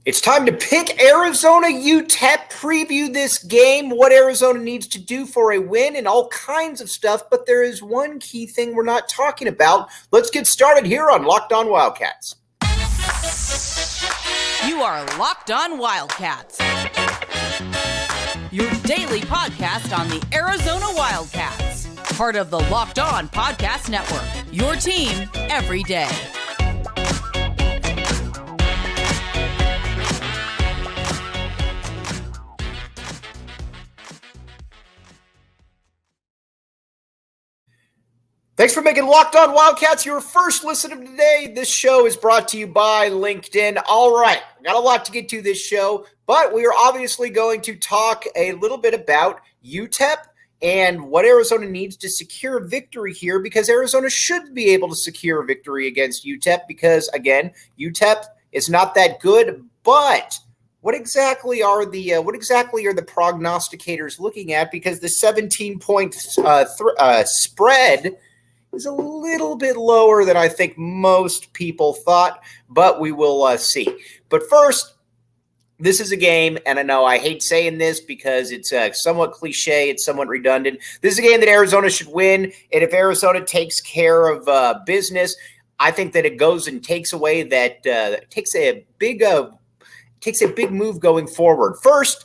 It's time to pick Arizona UTEP, preview this game, what Arizona needs to do for a win, and all kinds of stuff. But there is one key thing we're not talking about. Let's get started here on Locked On Wildcats. You are Locked On Wildcats, your daily podcast on the Arizona Wildcats, part of the Locked On Podcast Network, your team every day. Thanks for making Locked On Wildcats your first listen of today. This show is brought to you by LinkedIn. All right, got a lot to get to this show, but we are obviously going to talk a little bit about UTEP and what Arizona needs to secure a victory here, because Arizona should be able to secure a victory against UTEP because, again, UTEP is not that good. But what exactly are the prognosticators looking at? Because the 17-point spread is a little bit lower than I think most people thought, but we will see. But first, this is a game, and I know I hate saying this because it's somewhat cliche, it's somewhat redundant. This is a game that Arizona should win, and if Arizona takes care of business, I think that it goes and takes away that takes a big move going forward. First,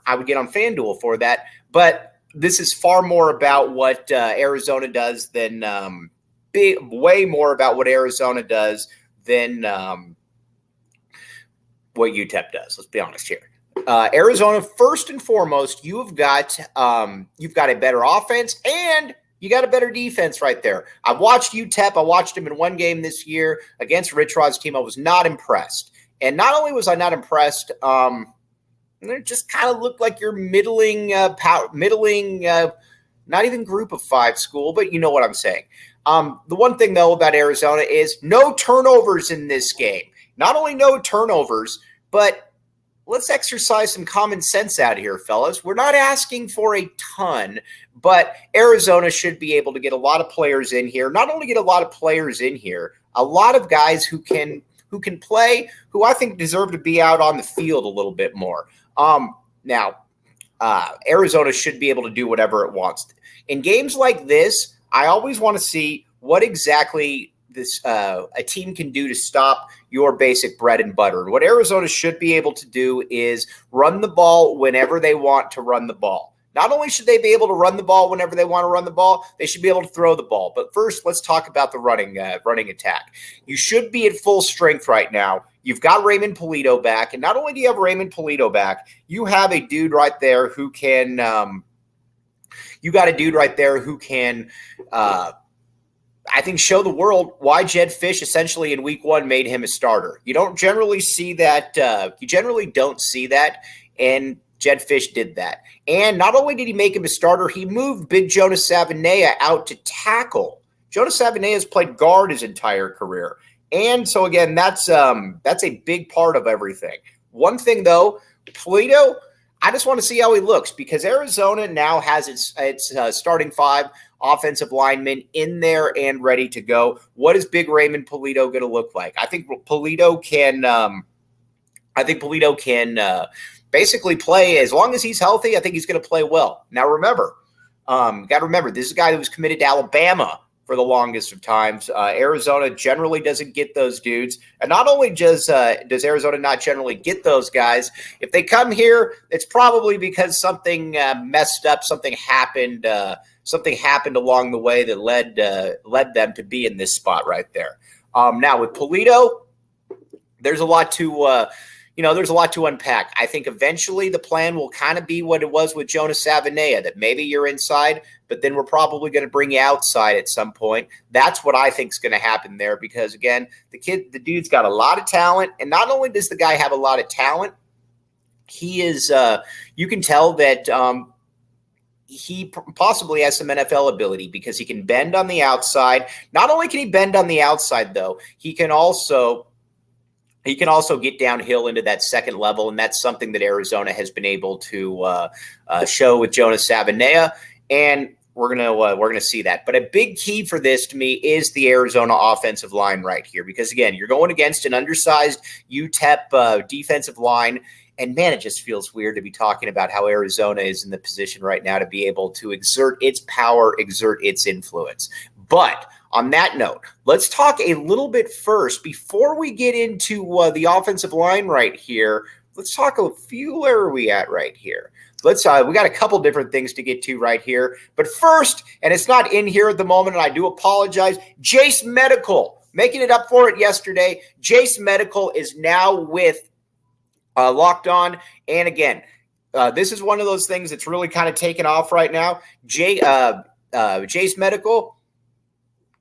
I would get on FanDuel for that, but this is far more about what Arizona does than way more about what Arizona does than what UTEP does. Let's be honest here. Arizona, first and foremost, you've got a better offense and you got a better defense right there. I've watched UTEP. I watched them in one game this year against Rich Rod's team. I was not impressed. And not only was I not impressed, it just kind of looked like your middling, not even group of five school, but you know what I'm saying. The one thing, though, about Arizona is no turnovers in this game. Not only no turnovers, but let's exercise some common sense out here, fellas. We're not asking for a ton, but Arizona should be able to get a lot of players in here. Not only get a lot of players in here, a lot of guys who can play, who I think deserve to be out on the field a little bit more. Now, Arizona should be able to do whatever it wants. In games like this, I always want to see what exactly a team can do to stop your basic bread and butter. And what Arizona should be able to do is run the ball whenever they want to run the ball. Not only should they be able to run the ball whenever they want to run the ball, they should be able to throw the ball. But first, let's talk about the running attack. You should be at full strength right now. You've got Raymond Polito back, and not only do you have Raymond Polito back, you have a dude right there who can. I think, show the world why Jedd Fisch essentially in week one made him a starter. You don't generally see that. You generally don't see that, and Jedd Fisch did that. And not only did he make him a starter, he moved big Jonas Savaiinaea out to tackle. Jonas Savaiinaea has played guard his entire career. And so, again, that's a big part of everything. One thing, though, Polito, I just want to see how he looks because Arizona now has its starting five offensive linemen in there and ready to go. What is big Raymond Polito going to look like? I think Polito can basically play as long as he's healthy. I think he's going to play well. Now, got to remember, this is a guy that was committed to Alabama for the longest of times. Arizona generally doesn't get those dudes. And not only does Arizona not generally get those guys, if they come here, it's probably because something messed up, something happened along the way that led them to be in this spot right there. Now with Polito, there's a lot to unpack. I think eventually the plan will kind of be what it was with Jonas Savaiinaea, that maybe you're inside, but then we're probably going to bring you outside at some point. That's what I think is going to happen there because, again, the dude's got a lot of talent, and not only does the guy have a lot of talent, he is you can tell that he possibly has some NFL ability because he can bend on the outside. Not only can he bend on the outside, though, he can also get downhill into that second level, and that's something that Arizona has been able to show with Jonas Savaiinaea. And we're gonna see that. But a big key for this to me is the Arizona offensive line right here, because again, you're going against an undersized UTEP defensive line, and man, it just feels weird to be talking about how Arizona is in the position right now to be able to exert its power, exert its influence. But on that note, let's talk a little bit first before we get into the offensive line right here. Let's talk a few. Where are we at right here? We got a couple different things to get to right here. But first, and it's not in here at the moment, and I do apologize, Jase Medical, making it up for it yesterday. Jase Medical is now with Locked On. And again, this is one of those things that's really kind of taken off right now. Jase Medical,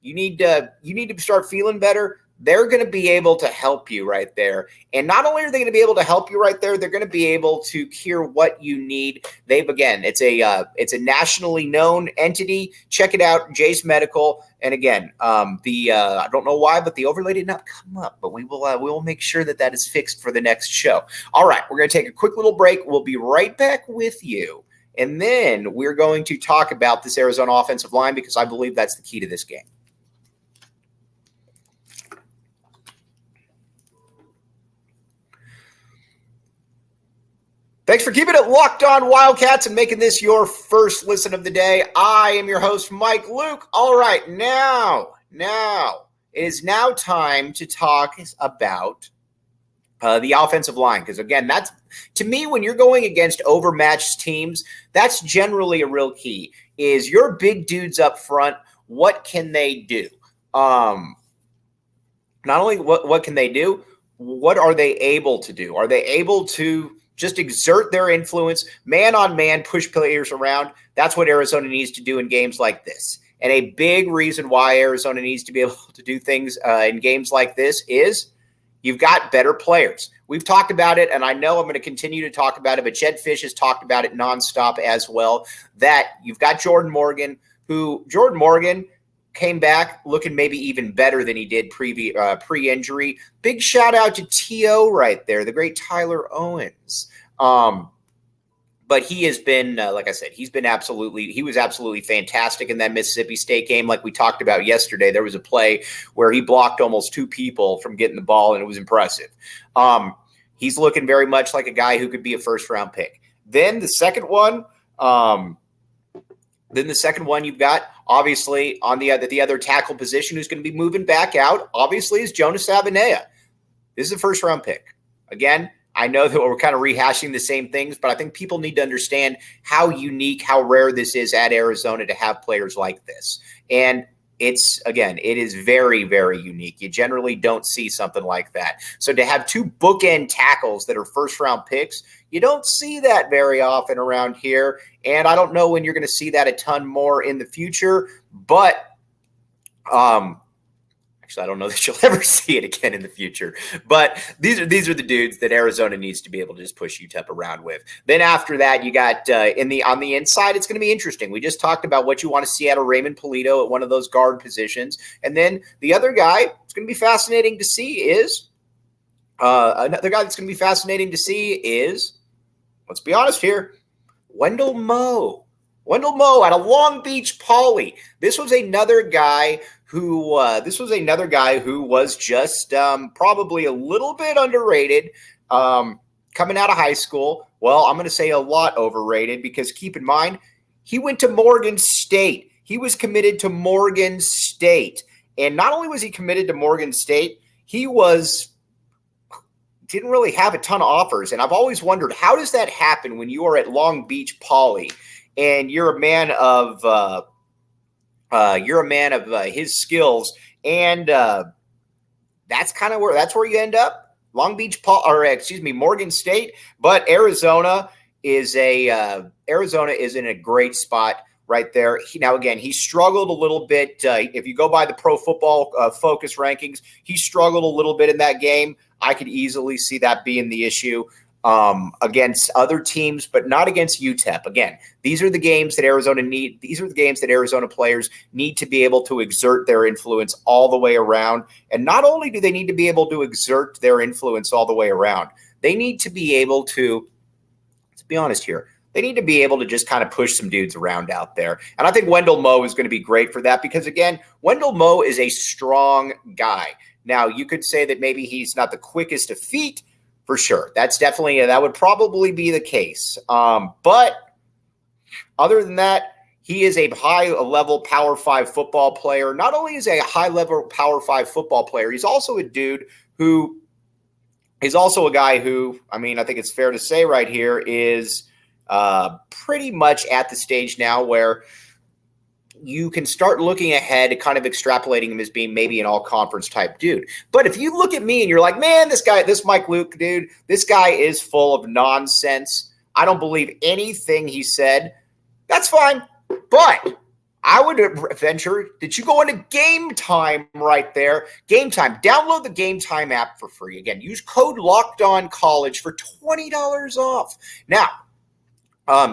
you need to start feeling better. They're going to be able to help you right there. And not only are they going to be able to help you right there, they're going to be able to cure what you need. It's a nationally known entity. Check it out, Jase Medical. And again, I don't know why, but the overlay did not come up, but we will make sure that is fixed for the next show. All right, we're going to take a quick little break. We'll be right back with you. And then we're going to talk about this Arizona offensive line, because I believe that's the key to this game. Thanks for keeping it locked on Wildcats and making this your first listen of the day. I am your host, Mike Luke. All right, now it is now time to talk about the offensive line, because again, that's, to me, when you're going against overmatched teams, that's generally a real key. Is your big dudes up front, what can they do? Not only what can they do, what are they able to do? Are they able to just exert their influence, man-on-man, push players around? That's what Arizona needs to do in games like this. And a big reason why Arizona needs to be able to do things in games like this is you've got better players. We've talked about it, and I know I'm going to continue to talk about it, but Jed Fish has talked about it nonstop as well, that you've got Jordan Morgan came back looking maybe even better than he did pre-injury. Big shout out to T.O. right there, the great Tyler Owens. But he has been, like I said, he was absolutely fantastic in that Mississippi State game. Like we talked about yesterday, there was a play where he blocked almost two people from getting the ball, and it was impressive. He's looking very much like a guy who could be a first-round pick. Then the second one you've got, obviously, on the other tackle position who's going to be moving back out, obviously, is Jonas Avenea. This is a first-round pick. Again, I know that we're kind of rehashing the same things, but I think people need to understand how unique, how rare this is at Arizona to have players like this. And it is very, very unique. You generally don't see something like that. So to have two bookend tackles that are first-round picks, you don't see that very often around here. And I don't know when you're going to see that a ton more in the future, but actually, I don't know that you'll ever see it again in the future. But these are the dudes that Arizona needs to be able to just push UTEP around with. Then after that, you got on the inside, it's going to be interesting. We just talked about what you want to see out of Raymond Polito at one of those guard positions. And then the other guy it's going to be fascinating to see is let's be honest here, Wendell Moe. Wendell Moe out of Long Beach Poly. This was another guy who was just probably a little bit underrated coming out of high school. Well, I'm going to say a lot overrated, because keep in mind, he went to Morgan State. He was committed to Morgan State. And not only was he committed to Morgan State, he didn't really have a ton of offers. And I've always wondered, how does that happen when you are at Long Beach Poly and you're a man of his skills, and that's where you end up. Morgan State, but Arizona is in a great spot right there. He struggled a little bit. If you go by the Pro Football Focus rankings, he struggled a little bit in that game. I could easily see that being the issue against other teams, but not against UTEP. Again, these are the games that Arizona need. These are the games that Arizona players need to be able to exert their influence all the way around. And not only do they need to be able to exert their influence all the way around, they need to be able to be honest here, They need to be able to just kind of push some dudes around out there. And I think Wendell Moe is going to be great for that because, again, Wendell Moe is a strong guy. Now, you could say that maybe he's not the quickest of feet, for sure. That's definitely, that would probably be the case. But other than that, he is a high-level Power 5 football player. Not only is he a high-level Power 5 football player, he's also a dude who is also a guy who, I mean, I think it's fair to say right here, is pretty much at the stage now where you can start looking ahead, kind of extrapolating him as being maybe an all-conference type dude. But if you look at me and you're like, man, this Mike Luke dude, this guy is full of nonsense. I don't believe anything he said. That's fine. But I would venture that you go into Gametime right there. Gametime. Download the Gametime app for free. Again, use code LOCKEDONCollege for $20 off. Now,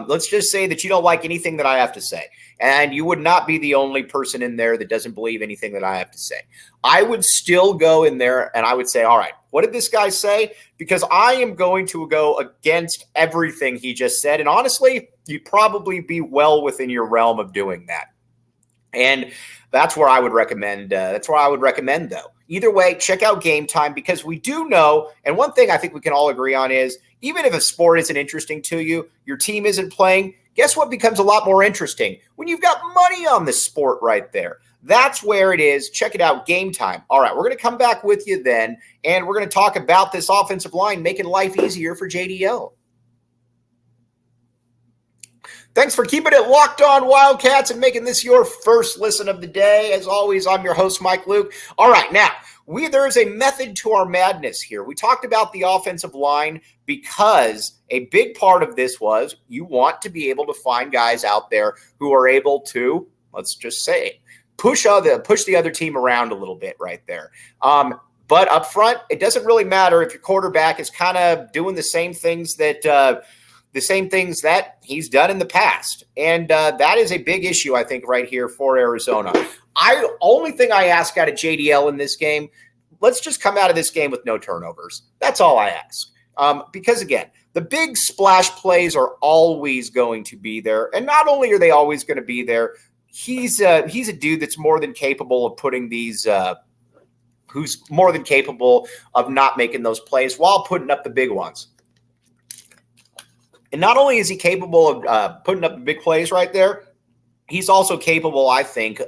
let's just say that you don't like anything that I have to say. And you would not be the only person in there that doesn't believe anything that I have to say. I would still go in there and I would say, all right, what did this guy say? Because I am going to go against everything he just said. And honestly, you'd probably be well within your realm of doing that. And that's where I would recommend. Though. Either way, check out Gametime because we do know, and one thing I think we can all agree on is, even if a sport isn't interesting to you, your team isn't playing, guess what becomes a lot more interesting? When you've got money on the sport right there. That's where it is. Check it out, Gametime. All right, we're going to come back with you then, and we're going to talk about this offensive line making life easier for JDL. Thanks for keeping it locked on Wildcats and making this your first listen of the day. As always, I'm your host, Mike Luke. All right, now, there is a method to our madness here. We talked about the offensive line because a big part of this was you want to be able to find guys out there who are able to, let's just say, push the other team around a little bit right there. But up front, it doesn't really matter if your quarterback is kind of doing the same things that he's done in the past. And that is a big issue, I think, right here for Arizona. Only thing I ask out of JDL in this game, let's just come out of this game with no turnovers. That's all I ask. Because, again, the big splash plays are always going to be there. And not only are they always going to be there, he's a dude that's more than capable of putting these who's more than capable of not making those plays while putting up the big ones. And not only is he capable of putting up big plays right there, he's also capable, I think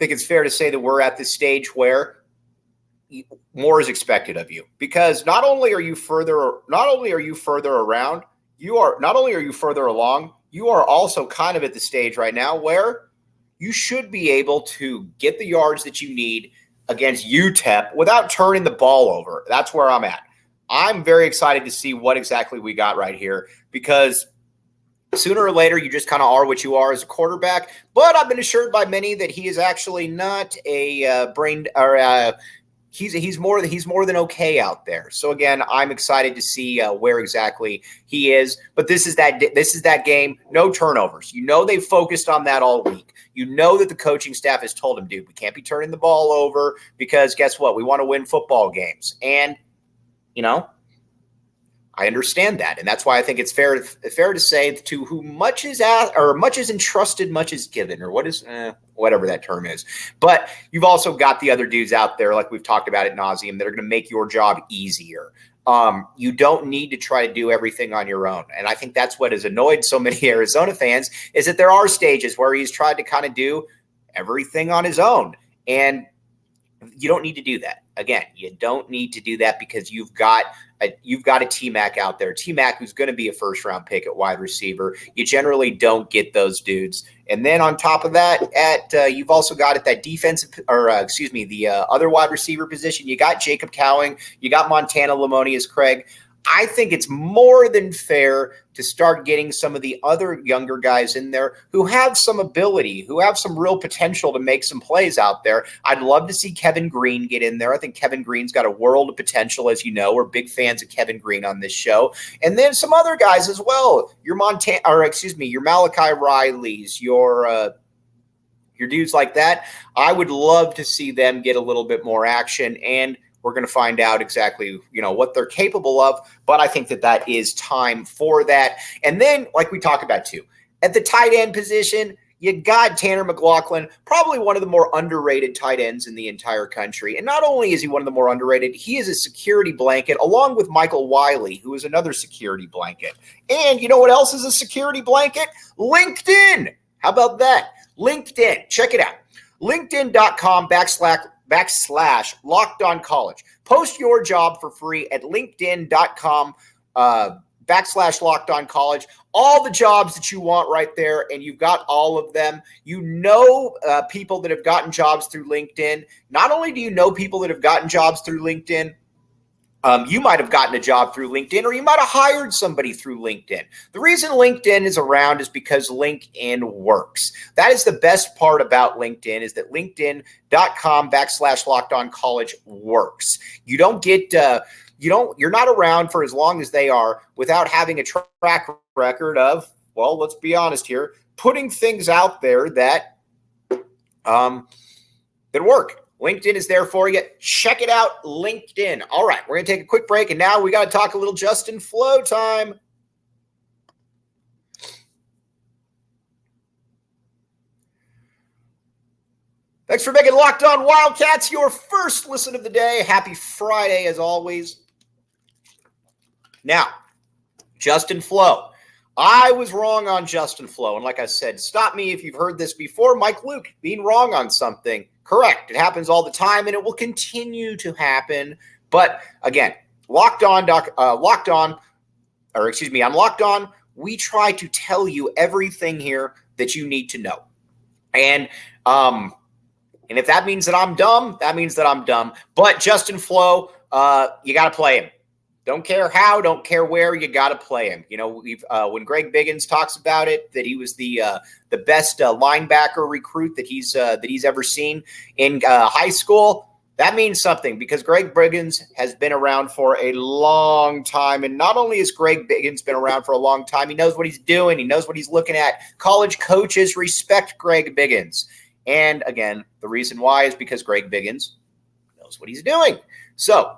it's fair to say that we're at this stage where more is expected of you, because not only are you further along, you are also kind of at the stage right now where you should be able to get the yards that you need against UTEP without turning the ball over. That's where I'm at. I'm very excited to see what exactly we got right here, because sooner or later you just kind of are what you are as a quarterback. But I've been assured by many that he is actually not a he's more than okay out there. So again, I'm excited to see where exactly he is. But this is that game, no turnovers. You know they've focused on that all week. You know that the coaching staff has told him, dude, we can't be turning the ball over because guess what? We want to win football games. And I understand that, and that's why I think it's fair to say to whom much is asked, or much is entrusted, much is given, or whatever that term is. But you've also got the other dudes out there, like we've talked about ad nauseum, that are going to make your job easier. You don't need to try to do everything on your own, and I think that's what has annoyed so many Arizona fans is that there are stages where he's tried to kind of do everything on his own, and you don't need to do that. Again, you don't need to do that because you've got a T-Mac out there. T-Mac who's going to be a first-round pick at wide receiver. You generally don't get those dudes. And then on top of that, you've also got at that the other wide receiver position, you got Jacob Cowing, you got Montana Lamonius Craig. I think it's more than fair to start getting some of the other younger guys in there who have some ability, who have some real potential to make some plays out there. I'd love to see Kevin Green get in there. I think Kevin Green's got a world of potential, as you know. We're big fans of Kevin Green on this show. And then some other guys as well. Your Malachi Rileys, your dudes like that. I would love to see them get a little bit more action. And We're going to find out exactly, what they're capable of. But I think that is time for that. And then, like we talked about too, at the tight end position, you got Tanner McLaughlin, probably one of the more underrated tight ends in the entire country. And not only is he one of the more underrated, he is a security blanket, along with Michael Wiley, who is another security blanket. And you know what else is a security blanket? LinkedIn. How about that? LinkedIn. Check it out. LinkedIn.com /, Locked On College. Post your job for free at LinkedIn.com / Locked On College. All the jobs that you want right there, and you've got all of them. People that have gotten jobs through LinkedIn. Not only do you know people that have gotten jobs through LinkedIn, you might have gotten a job through LinkedIn, or you might have hired somebody through LinkedIn. The reason LinkedIn is around is because LinkedIn works. That is the best part about LinkedIn, is that LinkedIn.com / Locked On College works. You don't get you're not around for as long as they are without having a track record of, well, let's be honest here, putting things out there that work. LinkedIn is there for you. Check it out, LinkedIn. All right, we're going to take a quick break, and now we got to talk a little Justin Flowe time. Thanks for making Locked On Wildcats your first listen of the day. Happy Friday, as always. Now, Justin Flowe. I was wrong on Justin Flowe. And like I said, stop me if you've heard this before. Mike Luke being wrong on something. Correct. It happens all the time, and it will continue to happen. But again, on Locked On, we try to tell you everything here that you need to know. And if that means that I'm dumb, that means that I'm dumb. But Justin Flowe, you got to play him. Don't care how, don't care where, you got to play him. When Greg Biggins talks about it, that he was the best linebacker recruit that he's ever seen in high school, that means something, because Greg Biggins has been around for a long time. And not only has Greg Biggins been around for a long time, he knows what he's doing. He knows what he's looking at. College coaches respect Greg Biggins. And again, the reason why is because Greg Biggins knows what he's doing. So,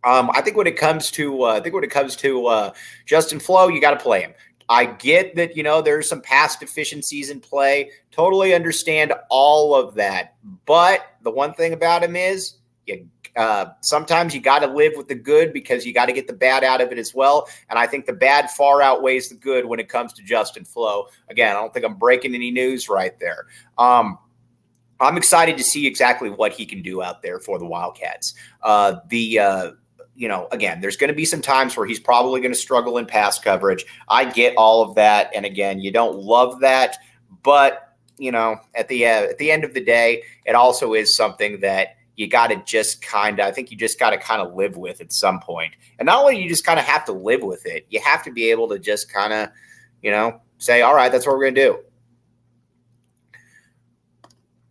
I think when it comes to Justin Flowe, you got to play him. I get that, there's some past deficiencies in play. Totally understand all of that. But the one thing about him is sometimes you got to live with the good, because you got to get the bad out of it as well. And I think the bad far outweighs the good when it comes to Justin Flowe. Again, I don't think I'm breaking any news right there. I'm excited to see exactly what he can do out there for the Wildcats. Again, there's going to be some times where he's probably going to struggle in pass coverage. I get all of that. And again, you don't love that, but at the end of the day, it also is something that you got to just I think you just got to kind of live with at some point. And not only you just kind of have to live with it, you have to be able to just kind of, say, all right, that's what we're going to do.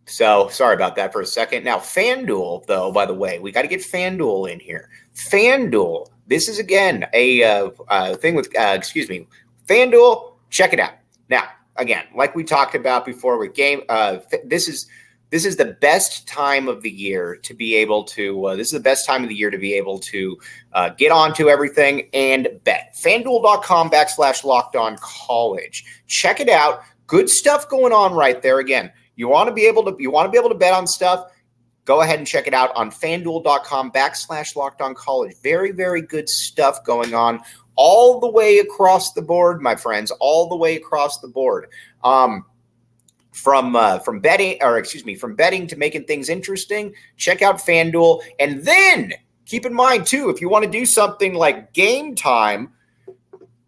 So sorry about that for a second. Now, FanDuel, though, by the way, we got to get FanDuel in here. FanDuel, this is, again, a thing with, FanDuel, check it out. Now, again, like we talked about before with this is the best time of the year to be able to, get onto everything and bet. FanDuel.com / Locked On College. Check it out. Good stuff going on right there. Again, you want to be able to bet on stuff, go ahead and check it out on FanDuel.com / Locked On College. Very, very good stuff going on all the way across the board, my friends, all the way across the board. From betting to making things interesting, check out FanDuel. And then keep in mind too, if you want to do something like Gametime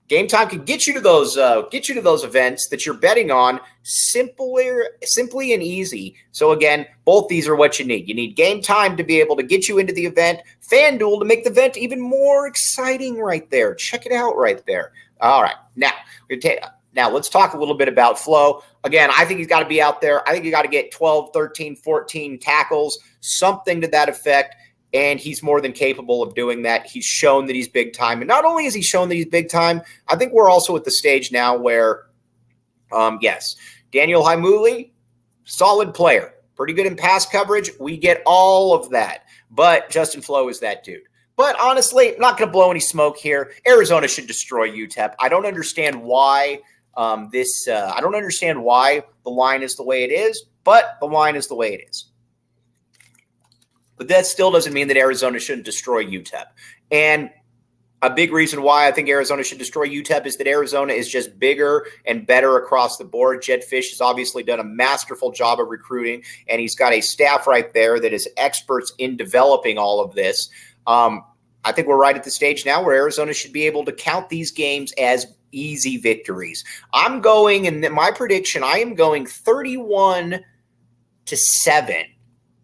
can get you to those events that you're betting on simply and easy. So again, both these are what you need. You need Gametime to be able to get you into the event, FanDuel to make the event even more exciting right there. Check it out right there. All right. Now let's talk a little bit about Flowe. Again, I think he's got to be out there. I think you got to get 12, 13, 14 tackles, something to that effect. And he's more than capable of doing that. He's shown that he's big time. And not only has he shown that he's big time, I think we're also at the stage now where, yes, Daniel Haimuli, solid player, pretty good in pass coverage. We get all of that. But Justin Flowe is that dude. But honestly, I'm not going to blow any smoke here. Arizona should destroy UTEP. I don't understand why I don't understand why the line is the way it is, but the line is the way it is. But that still doesn't mean that Arizona shouldn't destroy UTEP. And a big reason why I think Arizona should destroy UTEP is that Arizona is just bigger and better across the board. Jed Fish has obviously done a masterful job of recruiting, and he's got a staff right there that is experts in developing all of this. I think we're right at the stage now where Arizona should be able to count these games as easy victories. I'm going, and my prediction, I am going 31-7.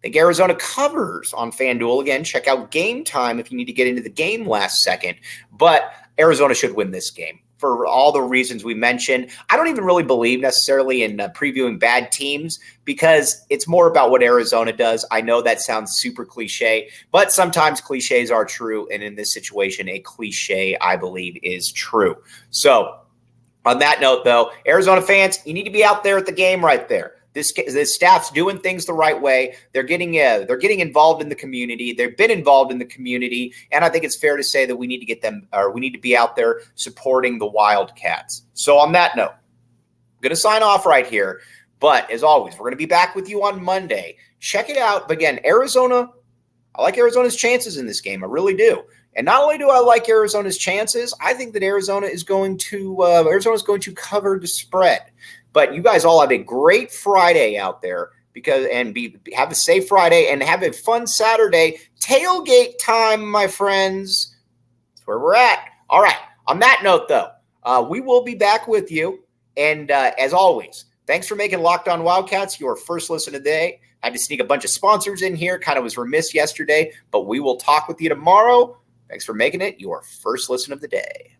I think Arizona covers on FanDuel. Again, check out Gametime if you need to get into the game last second. But Arizona should win this game for all the reasons we mentioned. I don't even really believe necessarily in previewing bad teams because it's more about what Arizona does. I know that sounds super cliche, but sometimes cliches are true. And in this situation, a cliche, I believe, is true. So on that note, though, Arizona fans, you need to be out there at the game right there. This staff's doing things the right way. They're getting involved in the community. They've been involved in the community, and I think it's fair to say that we need to get them, or we need to be out there supporting the Wildcats. So on that note, I'm going to sign off right here. But as always, we're going to be back with you on Monday. Check it out. But again, Arizona, I like Arizona's chances in this game. I really do. And not only do I like Arizona's chances, I think that Arizona is going to cover the spread. But you guys all have a great Friday out there have a safe Friday and have a fun Saturday. Tailgate time, my friends. That's where we're at. All right. On that note, though, we will be back with you. And as always, thanks for making Locked On Wildcats your first listen of the day. I had to sneak a bunch of sponsors in here. Kind of was remiss yesterday, but we will talk with you tomorrow. Thanks for making it your first listen of the day.